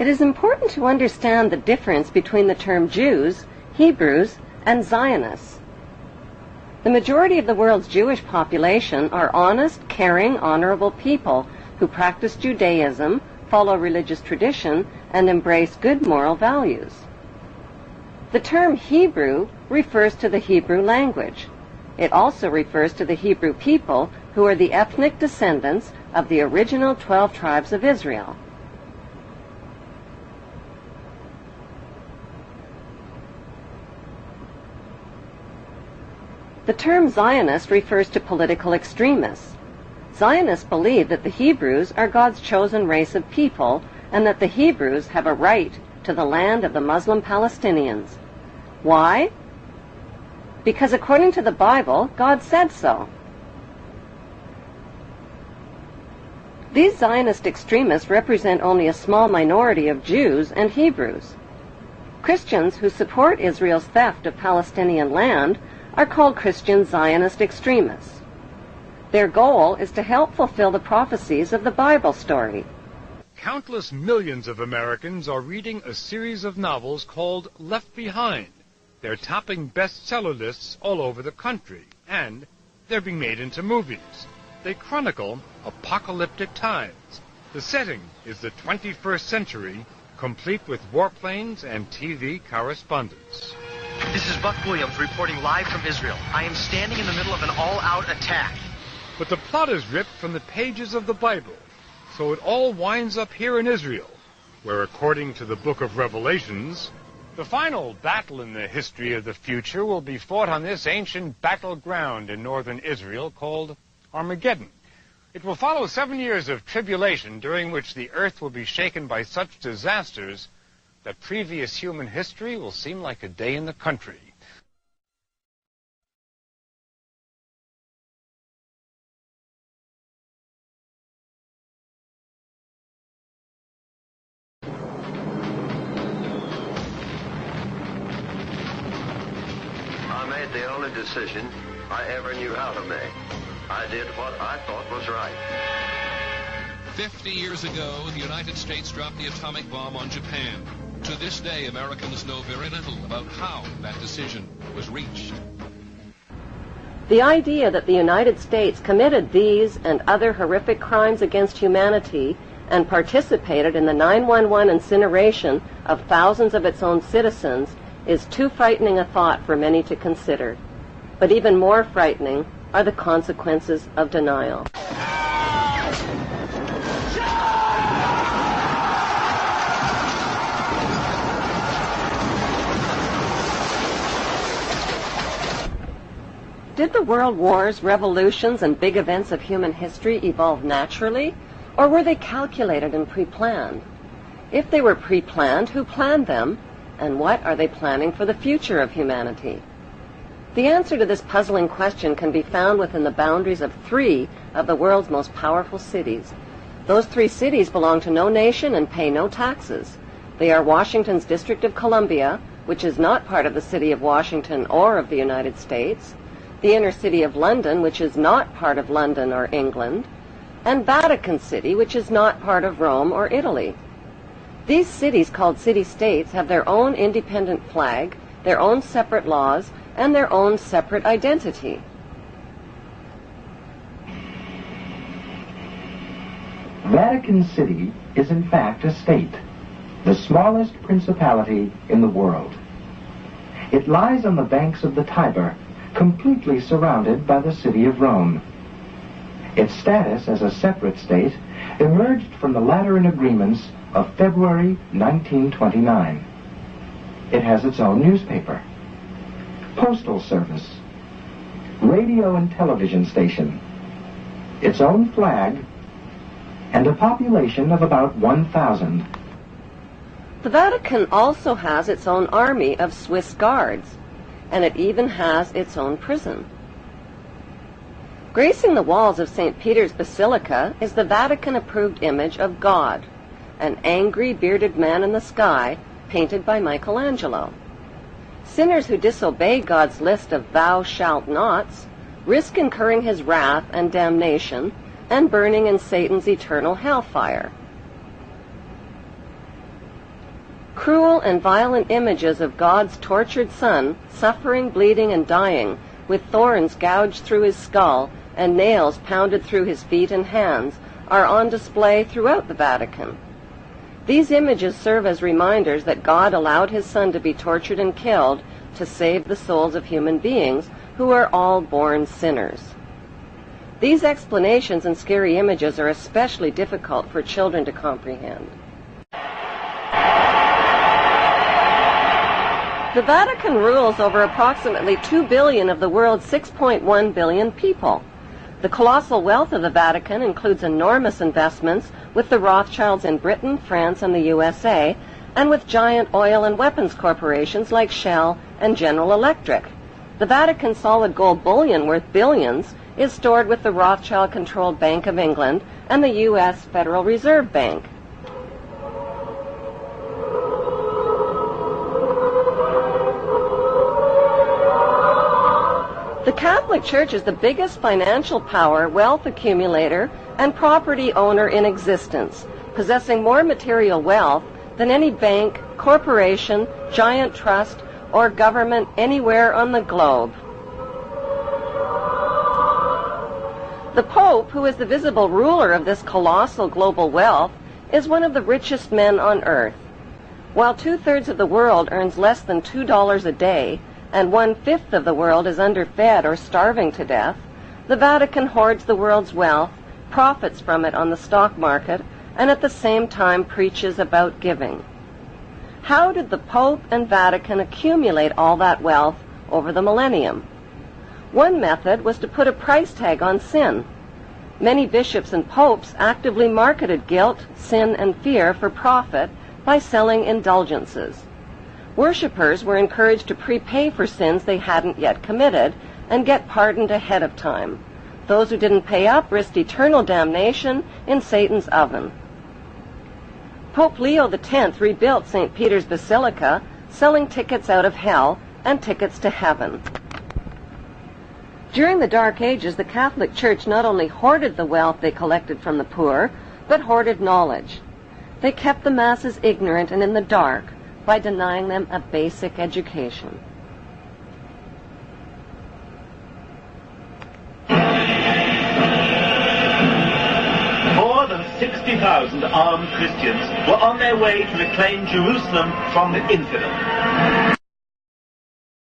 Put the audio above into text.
It is important to understand the difference between the term Jews, Hebrews, and Zionists. The majority of the world's Jewish population are honest, caring, honorable people who practice Judaism, follow religious tradition, and embrace good moral values. The term Hebrew refers to the Hebrew language. It also refers to the Hebrew people who are the ethnic descendants of the original 12 tribes of Israel. The term Zionist refers to political extremists. Zionists believe that the Hebrews are God's chosen race of people and that the Hebrews have a right to the land of the Muslim Palestinians. Why? Because according to the Bible, God said so. These Zionist extremists represent only a small minority of Jews and Hebrews. Christians who support Israel's theft of Palestinian land are called Christian Zionist extremists. Their goal is to help fulfill the prophecies of the Bible story. Countless millions of Americans are reading a series of novels called Left Behind. They're topping bestseller lists all over the country, and they're being made into movies. They chronicle apocalyptic times. The setting is the 21st century, complete with warplanes and TV correspondence. This is Buck Williams reporting live from Israel. I am standing in the middle of an all-out attack. But the plot is ripped from the pages of the Bible, so it all winds up here in Israel, where according to the book of Revelations, the final battle in the history of the future will be fought on this ancient battleground in northern Israel called Armageddon. It will follow 7 years of tribulation during which the earth will be shaken by such disasters that previous human history will seem like a day in the country. I made the only decision I ever knew how to make. I did what I thought was right. 50 years ago, the United States dropped the atomic bomb on Japan. To this day, Americans know very little about how that decision was reached. The idea that the United States committed these and other horrific crimes against humanity and participated in the 9/11 incineration of thousands of its own citizens is too frightening a thought for many to consider. But even more frightening are the consequences of denial. Did the world wars, revolutions, and big events of human history evolve naturally, or were they calculated and pre-planned? If they were pre-planned, who planned them, and what are they planning for the future of humanity? The answer to this puzzling question can be found within the boundaries of 3 of the world's most powerful cities. Those 3 cities belong to no nation and pay no taxes. They are Washington's District of Columbia, which is not part of the city of Washington or of the United States, the inner city of London, which is not part of London or England, and Vatican City, which is not part of Rome or Italy. These cities, called city-states, have their own independent flag, their own separate laws, and their own separate identity. Vatican City is in fact a state, the smallest principality in the world. It lies on the banks of the Tiber, completely surrounded by the city of Rome. Its status as a separate state emerged from the Lateran Agreements of February 1929. It has its own newspaper, postal service, radio and television station, its own flag, and a population of about 1,000. The Vatican also has its own army of Swiss guards, and it even has its own prison. Gracing the walls of St. Peter's Basilica is the Vatican-approved image of God, an angry, bearded man in the sky, painted by Michelangelo. Sinners who disobey God's list of thou shalt nots risk incurring his wrath and damnation and burning in Satan's eternal hellfire. Cruel and violent images of God's tortured Son, suffering, bleeding, and dying, with thorns gouged through his skull and nails pounded through his feet and hands, are on display throughout the Vatican. These images serve as reminders that God allowed his Son to be tortured and killed to save the souls of human beings who are all born sinners. These explanations and scary images are especially difficult for children to comprehend. The Vatican rules over approximately 2 billion of the world's 6.1 billion people. The colossal wealth of the Vatican includes enormous investments with the Rothschilds in Britain, France, and the USA, and with giant oil and weapons corporations like Shell and General Electric. The Vatican solid gold bullion worth billions is stored with the Rothschild-controlled Bank of England and the U.S. Federal Reserve Bank. The Catholic Church is the biggest financial power, wealth accumulator, and property owner in existence, possessing more material wealth than any bank, corporation, giant trust, or government anywhere on the globe. The Pope, who is the visible ruler of this colossal global wealth, is one of the richest men on earth. While 2/3 of the world earns less than $2 a day, and 1/5 of the world is underfed or starving to death, the Vatican hoards the world's wealth, profits from it on the stock market, and at the same time preaches about giving. How did the Pope and Vatican accumulate all that wealth over the millennium? One method was to put a price tag on sin. Many bishops and popes actively marketed guilt, sin, and fear for profit by selling indulgences. Worshippers were encouraged to prepay for sins they hadn't yet committed and get pardoned ahead of time. Those who didn't pay up risked eternal damnation in Satan's oven. Pope Leo X rebuilt St. Peter's Basilica, selling tickets out of hell and tickets to heaven. During the Dark Ages, the Catholic Church not only hoarded the wealth they collected from the poor, but hoarded knowledge. They kept the masses ignorant and in the dark by denying them a basic education. More than 60,000 armed Christians were on their way to reclaim Jerusalem from the infidel.